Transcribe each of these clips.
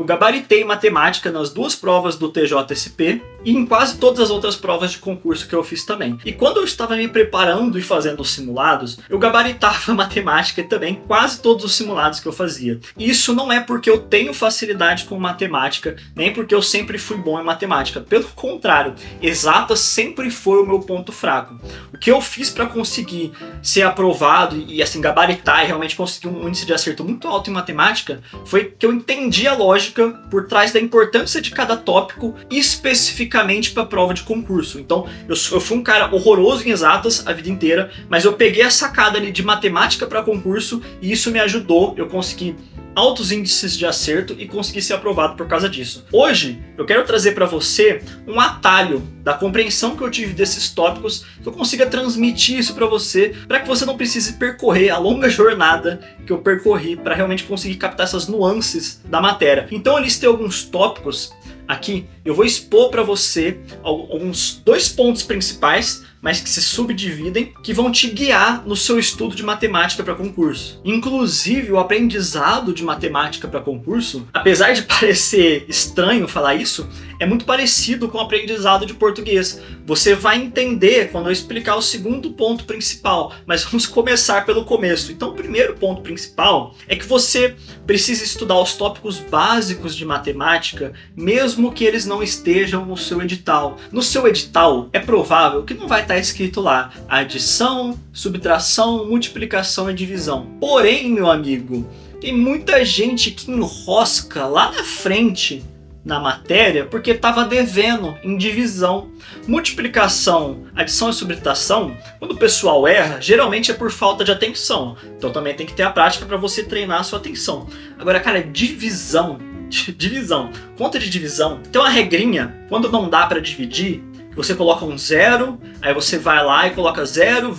gabaritei matemática nas 2 provas do TJSP e em quase todas as outras provas de concurso que eu fiz também. E quando eu estava me preparando e fazendo os simulados, eu gabaritava matemática também, quase todos os simulados que eu fazia. E isso não é porque eu tenho facilidade com matemática, nem porque eu sempre fui bom em matemática. Pelo contrário, exatas sempre foi o meu ponto fraco. O que eu fiz para conseguir ser aprovado e assim gabaritar e realmente conseguir um índice de acerto muito alto em matemática foi que eu entendi a lógica por trás da importância de cada tópico especificamente para a prova de concurso. Então eu fui um cara horroroso em exatas a vida inteira, mas eu peguei a sacada ali de matemática para concurso e isso me ajudou, eu consegui altos índices de acerto e consegui ser aprovado por causa disso. Hoje eu quero trazer para você um atalho da compreensão que eu tive desses tópicos, que eu consiga transmitir isso para você, para que você não precise percorrer a longa jornada que eu percorri para realmente conseguir captar essas nuances da matéria. Então eu listei alguns tópicos aqui, eu vou expor para você alguns 2 pontos principais, mas que se subdividem, que vão te guiar no seu estudo de matemática para concurso. Inclusive, o aprendizado de matemática para concurso, apesar de parecer estranho falar isso, é muito parecido com o aprendizado de português. Você vai entender quando eu explicar o segundo ponto principal, mas vamos começar pelo começo. Então, o primeiro ponto principal é que você precisa estudar os tópicos básicos de matemática, mesmo que eles não estejam no seu edital. No seu edital, é provável que não vai estar escrito lá adição, subtração, multiplicação e divisão. Porém, meu amigo, tem muita gente que enrosca lá na frente na matéria porque estava devendo em divisão. Multiplicação, adição e subtração, quando o pessoal erra, geralmente é por falta de atenção. Então também tem que ter a prática para você treinar a sua atenção. Agora, cara, divisão, conta de divisão, tem uma regrinha, quando não dá para dividir, você coloca um 0, aí você vai lá e coloca 0,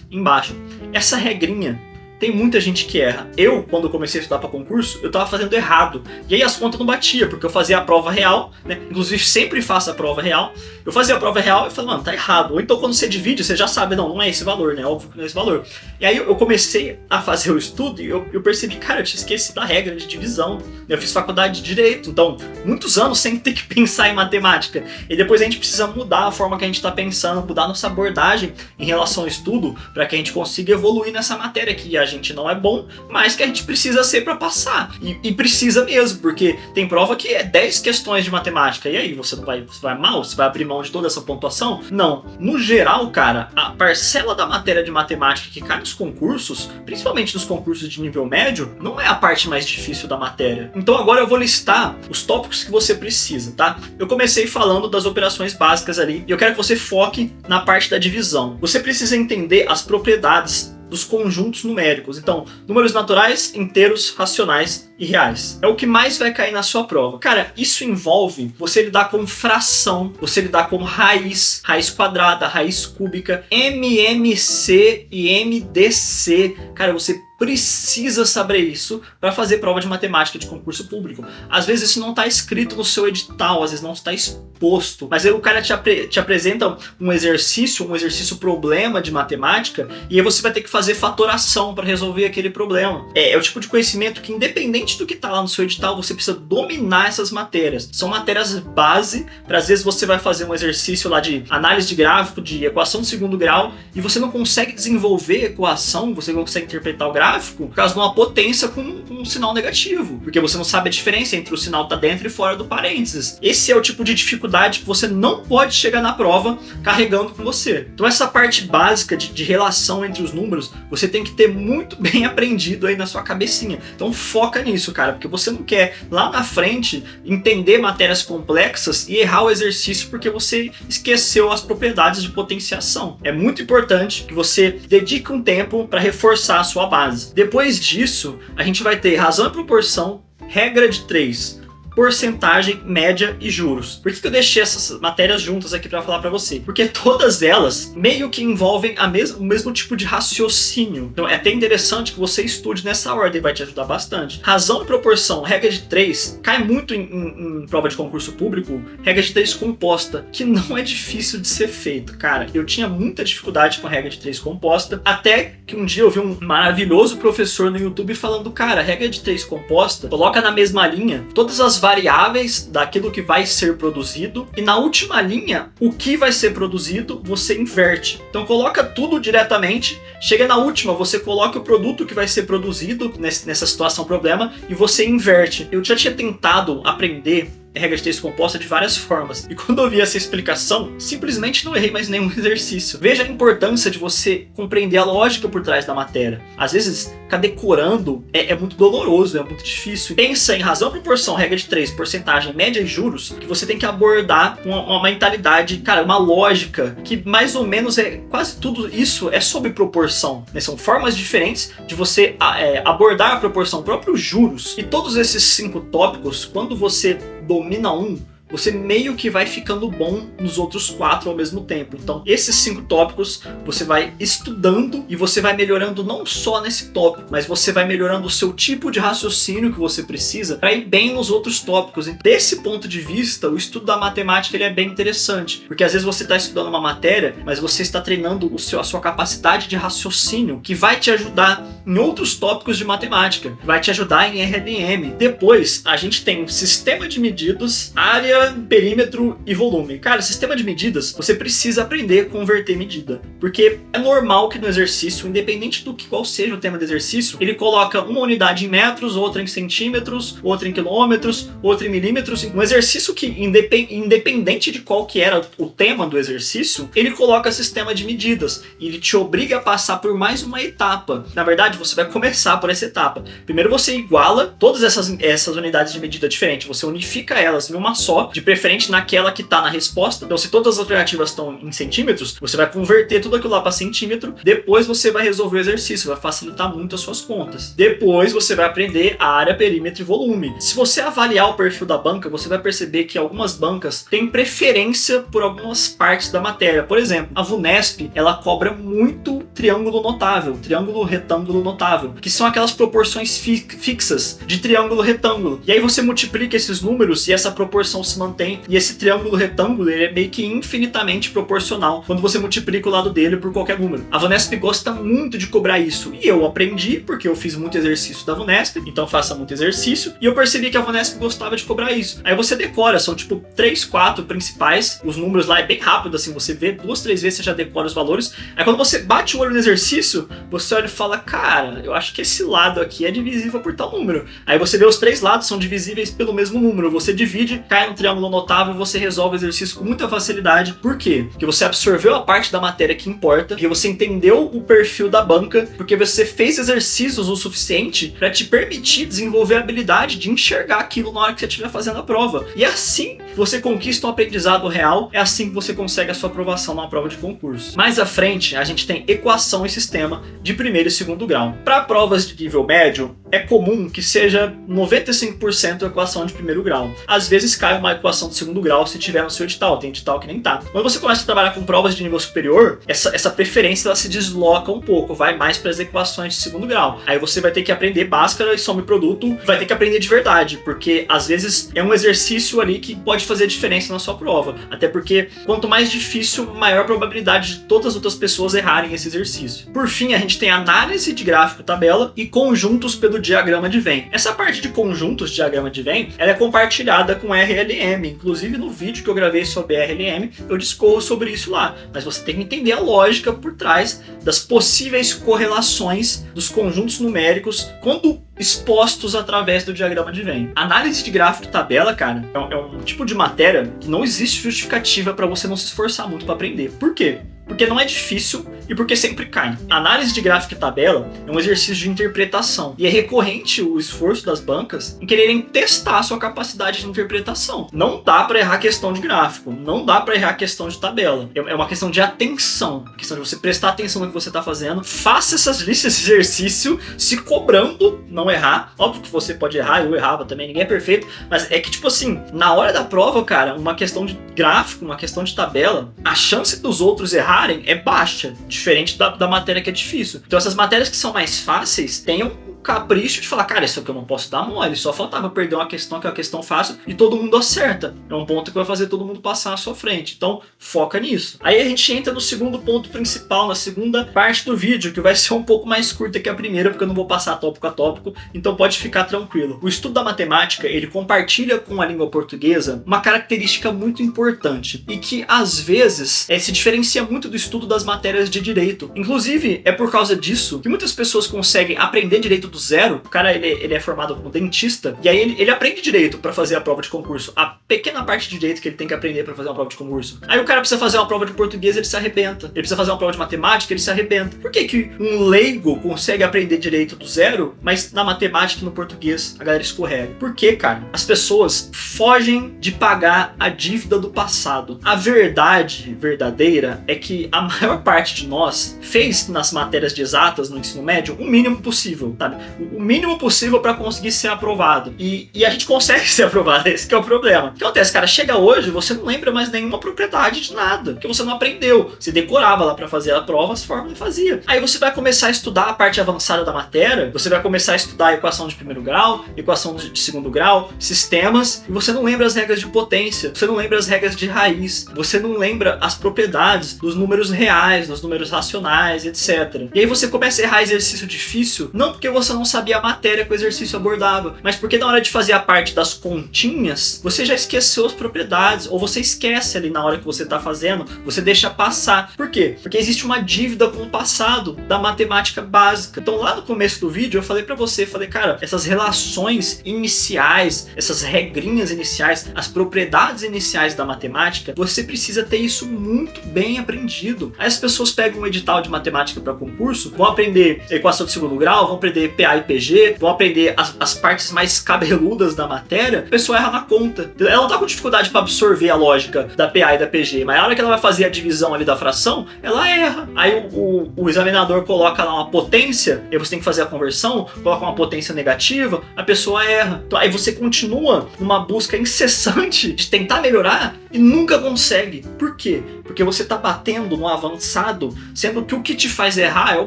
embaixo. Essa regrinha, tem muita gente que erra. Eu, quando comecei a estudar para concurso, eu tava fazendo errado. E aí as contas não batiam, porque eu fazia a prova real, né? Inclusive sempre faço a prova real. Eu fazia a prova real e falei, mano, tá errado. Ou então quando você divide, você já sabe, não é esse valor, né? Óbvio que não é esse valor. E aí eu comecei a fazer o estudo e eu percebi, cara, eu tinha esquecido da regra de divisão. Eu fiz faculdade de Direito, então muitos anos sem ter que pensar em matemática. E depois a gente precisa mudar a forma que a gente tá pensando, mudar nossa abordagem em relação ao estudo, para que a gente consiga evoluir nessa matéria que a gente não é bom, mas que a gente precisa ser para passar. E precisa mesmo, porque tem prova que é 10 questões de matemática. E aí, você vai mal? Você vai abrir mão de toda essa pontuação? Não. No geral, cara, a parcela da matéria de matemática que cai nos concursos, principalmente nos concursos de nível médio, não é a parte mais difícil da matéria. Então agora eu vou listar os tópicos que você precisa, tá? Eu comecei falando das operações básicas ali, e eu quero que você foque na parte da divisão. Você precisa entender as propriedades dos conjuntos numéricos. Então, números naturais, inteiros, racionais e reais. É o que mais vai cair na sua prova. Cara, isso envolve você lidar com fração, você lidar com raiz quadrada, raiz cúbica, MMC e MDC. Cara, você precisa saber isso para fazer prova de matemática de concurso público. Às vezes isso não está escrito no seu edital, às vezes não está exposto, mas aí o cara te apresenta um exercício problema de matemática, e aí você vai ter que fazer fatoração para resolver aquele problema. É o tipo de conhecimento que, independente do que está lá no seu edital, você precisa dominar essas matérias. São matérias base, para às vezes você vai fazer um exercício lá de análise de gráfico, de equação de segundo grau, e você não consegue desenvolver a equação, você não consegue interpretar o gráfico por causa de uma potência com um sinal negativo, porque você não sabe a diferença entre o sinal que tá dentro e fora do parênteses. Esse é o tipo de dificuldade que você não pode chegar na prova carregando com você. Então essa parte básica de relação entre os números, você tem que ter muito bem aprendido aí na sua cabecinha. Então foca nisso, cara, porque você não quer lá na frente entender matérias complexas e errar o exercício porque você esqueceu as propriedades de potenciação. É muito importante que você dedique um tempo para reforçar a sua base. Depois disso, a gente vai ter razão e proporção, regra de 3, porcentagem, média e juros. Por que eu deixei essas matérias juntas aqui para falar para você? Porque todas elas meio que envolvem o mesmo tipo de raciocínio. Então é até interessante que você estude nessa ordem, vai te ajudar bastante. Razão e proporção, regra de 3, cai muito em prova de concurso público, regra de 3 composta, que não é difícil de ser feito. Cara, eu tinha muita dificuldade com a regra de 3 composta, até que um dia eu vi um maravilhoso professor no YouTube falando, cara, regra de 3 composta, coloca na mesma linha todas as variáveis daquilo que vai ser produzido, e na última linha, o que vai ser produzido, você inverte. Então coloca tudo diretamente, chega na última, você coloca o produto que vai ser produzido nessa situação problema e você inverte. Eu já tinha tentado aprender regra de texto composta de várias formas. E quando eu vi essa explicação, simplesmente não errei mais nenhum exercício. Veja a importância de você compreender a lógica por trás da matéria. Às vezes, ficar decorando é muito doloroso, é muito difícil. Pensa em razão, proporção, regra de 3, porcentagem, média e juros, que você tem que abordar uma mentalidade, cara, uma lógica, que mais ou menos quase tudo isso é sobre proporção, né? São formas diferentes de você abordar a proporção, próprios juros. E todos esses 5 tópicos, quando você domina um, você meio que vai ficando bom nos outros 4 ao mesmo tempo. Então, esses 5 tópicos você vai estudando e você vai melhorando não só nesse tópico, mas você vai melhorando o seu tipo de raciocínio que você precisa para ir bem nos outros tópicos. E desse ponto de vista, o estudo da matemática ele é bem interessante, porque às vezes você está estudando uma matéria, mas você está treinando a sua capacidade de raciocínio, que vai te ajudar em outros tópicos de matemática, vai te ajudar em RLM. Depois, a gente tem sistema de medidas, área, perímetro e volume. Cara, sistema de medidas, você precisa aprender a converter medida, porque é normal que no exercício, independente do que qual seja o tema do exercício, ele coloca uma unidade em metros, outra em centímetros, outra em quilômetros, outra em milímetros. Um exercício que, independente de qual que era o tema do exercício, ele coloca sistema de medidas e ele te obriga a passar por mais uma etapa. Na verdade, você vai começar por essa etapa. Primeiro você iguala todas essas unidades de medida diferentes, você unifica elas em uma só, de preferente naquela que está na resposta. Então, se todas as alternativas estão em centímetros, você vai converter tudo aquilo lá para centímetro. Depois você vai resolver o exercício, vai facilitar muito as suas contas. Depois você vai aprender a área, perímetro e volume. Se você avaliar o perfil da banca, você vai perceber que algumas bancas têm preferência por algumas partes da matéria. Por exemplo, a VUNESP, ela cobra muito triângulo notável, triângulo retângulo notável, que são aquelas proporções fixas de triângulo retângulo. E aí você multiplica esses números e essa proporção se mantém, e esse triângulo retângulo ele é meio que infinitamente proporcional quando você multiplica o lado dele por qualquer número. A VUNESP gosta muito de cobrar isso, e eu aprendi porque eu fiz muito exercício da VUNESP, então faça muito exercício, e eu percebi que a VUNESP gostava de cobrar isso. Aí você decora, são tipo 3, 4 principais, os números lá é bem rápido, assim, você vê 2, 3 vezes, você já decora os valores. Aí quando você bate o olho no exercício, você olha e fala, cara, eu acho que esse lado aqui é divisível por tal número. Aí você vê os 3 lados são divisíveis pelo mesmo número, você divide, cai no triângulo notável, você resolve o exercício com muita facilidade. Por quê? Porque você absorveu a parte da matéria que importa, porque você entendeu o perfil da banca, porque você fez exercícios o suficiente para te permitir desenvolver a habilidade de enxergar aquilo na hora que você estiver fazendo a prova. E assim você conquista um aprendizado real, é assim que você consegue a sua aprovação numa prova de concurso. Mais à frente, a gente tem equação e sistema de primeiro e segundo grau. Para provas de nível médio, é comum que seja 95% equação de primeiro grau. Às vezes cai uma equação de segundo grau se tiver no seu edital, tem edital que nem tá. Quando você começa a trabalhar com provas de nível superior, essa preferência ela se desloca um pouco, vai mais para as equações de segundo grau. Aí você vai ter que aprender Bhaskara e soma e produto, vai ter que aprender de verdade, porque às vezes é um exercício ali que pode fazer diferença na sua prova. Até porque quanto mais difícil, maior a probabilidade de todas as outras pessoas errarem esse exercício. Por fim, a gente tem análise de gráfico tabela e conjuntos pelo diagrama de Venn. Essa parte de conjuntos, diagrama de Venn, ela é compartilhada com RLM. Inclusive no vídeo que eu gravei sobre RLM, eu discorro sobre isso lá. Mas você tem que entender a lógica por trás das possíveis correlações dos conjuntos numéricos quando expostos através do diagrama de Venn. Análise de gráfico de tabela, cara, é um tipo de matéria que não existe justificativa para você não se esforçar muito para aprender. Por quê? Porque não é difícil e porque sempre cai. A análise de gráfico e tabela é um exercício de interpretação e é recorrente o esforço das bancas em quererem testar a sua capacidade de interpretação. Não dá para errar questão de gráfico, não dá para errar questão de tabela. É uma questão de atenção, questão de você prestar atenção no que você está fazendo. Faça essas listas de exercício se cobrando não errar. Óbvio que você pode errar, eu errava também, ninguém é perfeito, mas é que tipo assim, na hora da prova, cara, uma questão de gráfico, uma questão de tabela, a chance dos outros errarem é baixa, diferente da matéria que é difícil. Então essas matérias que são mais fáceis, tenham capricho de falar, cara, isso aqui eu não posso dar mole, só faltava perder uma questão que é uma questão fácil e todo mundo acerta. É um ponto que vai fazer todo mundo passar à sua frente. Então, foca nisso. Aí a gente entra no segundo ponto principal, na segunda parte do vídeo, que vai ser um pouco mais curta que a primeira, porque eu não vou passar tópico a tópico, então pode ficar tranquilo. O estudo da matemática, ele compartilha com a língua portuguesa uma característica muito importante e que, às vezes, se diferencia muito do estudo das matérias de direito. Inclusive, é por causa disso que muitas pessoas conseguem aprender direito do zero. O cara, ele é formado como dentista, e aí ele aprende direito para fazer a prova de concurso. A pequena parte de direito que ele tem que aprender para fazer uma prova de concurso. Aí o cara precisa fazer uma prova de português, ele se arrebenta. Ele precisa fazer uma prova de matemática, ele se arrebenta. Por que que um leigo consegue aprender direito do zero, mas na matemática e no português a galera escorrega? Por quê, cara? As pessoas fogem de pagar a dívida do passado. A verdade verdadeira é que a maior parte de nós fez nas matérias de exatas no ensino médio o mínimo possível, sabe? O mínimo possível para conseguir ser aprovado. E a gente consegue ser aprovado, esse que é o problema. O que acontece, cara? Chega hoje, você não lembra mais nenhuma propriedade de nada, porque você não aprendeu. Você decorava lá para fazer a prova, as fórmulas e fazia. Aí você vai começar a estudar a parte avançada da matéria, você vai começar a estudar a equação de primeiro grau, equação de segundo grau, sistemas, e você não lembra as regras de potência, você não lembra as regras de raiz, você não lembra as propriedades dos números reais, dos números racionais, etc. E aí você começa a errar exercício difícil, não porque você não sabia a matéria que o exercício abordava, mas porque na hora de fazer a parte das continhas, você já esqueceu as propriedades, ou você esquece ali na hora que você está fazendo, você deixa passar. Por quê? Porque existe uma dívida com o passado da matemática básica. Então lá no começo do vídeo eu falei pra você, cara, essas relações iniciais, essas regrinhas iniciais, as propriedades iniciais da matemática, você precisa ter isso muito bem aprendido. Aí as pessoas pegam um edital de matemática para concurso, vão aprender equação de segundo grau, vão aprender PA e PG, vão aprender as partes mais cabeludas da matéria, a pessoa erra na conta. Ela não tá com dificuldade para absorver a lógica da PA e da PG, mas na hora que ela vai fazer a divisão ali da fração, ela erra. Aí o examinador coloca lá uma potência, e você tem que fazer a conversão, coloca uma potência negativa, a pessoa erra. Então, aí você continua numa busca incessante de tentar melhorar e nunca consegue. Por quê? Porque você tá batendo no avançado, sendo que o que te faz errar é o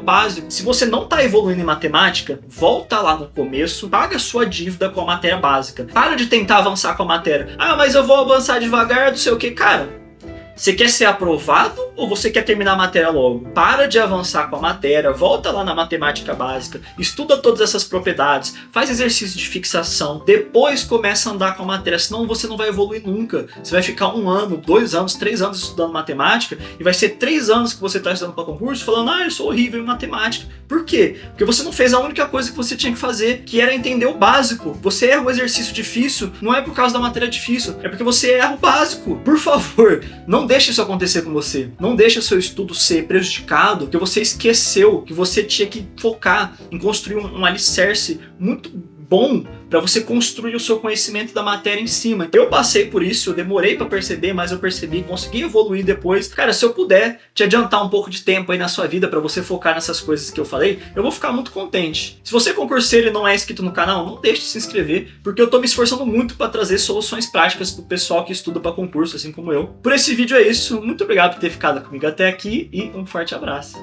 básico. Se você não tá evoluindo em matemática, volta lá no começo, paga a sua dívida com a matéria básica. Para de tentar avançar com a matéria. Ah, mas eu vou avançar devagar, não sei o que. Cara, você quer ser aprovado ou você quer terminar a matéria logo? Para de avançar com a matéria, volta lá na matemática básica, estuda todas essas propriedades, faz exercício de fixação, depois começa a andar com a matéria, senão você não vai evoluir nunca. Você vai ficar 1 ano, 2 anos, 3 anos estudando matemática e vai ser 3 anos que você está estudando para concurso falando, eu sou horrível em matemática. Por quê? Porque você não fez a única coisa que você tinha que fazer, que era entender o básico. Você erra um exercício difícil, não é por causa da matéria difícil, é porque você erra o básico. Por favor, não deixe isso acontecer com você. Não deixe o seu estudo ser prejudicado, porque você esqueceu que você tinha que focar em construir um alicerce muito bom para você construir o seu conhecimento da matéria em cima. Eu passei por isso, eu demorei para perceber, mas eu percebi, consegui evoluir depois. Cara, se eu puder te adiantar um pouco de tempo aí na sua vida para você focar nessas coisas que eu falei, eu vou ficar muito contente. Se você é concurseiro e não é inscrito no canal, não deixe de se inscrever, porque eu tô me esforçando muito para trazer soluções práticas pro pessoal que estuda para concurso, assim como eu. Por esse vídeo é isso, muito obrigado por ter ficado comigo até aqui e um forte abraço.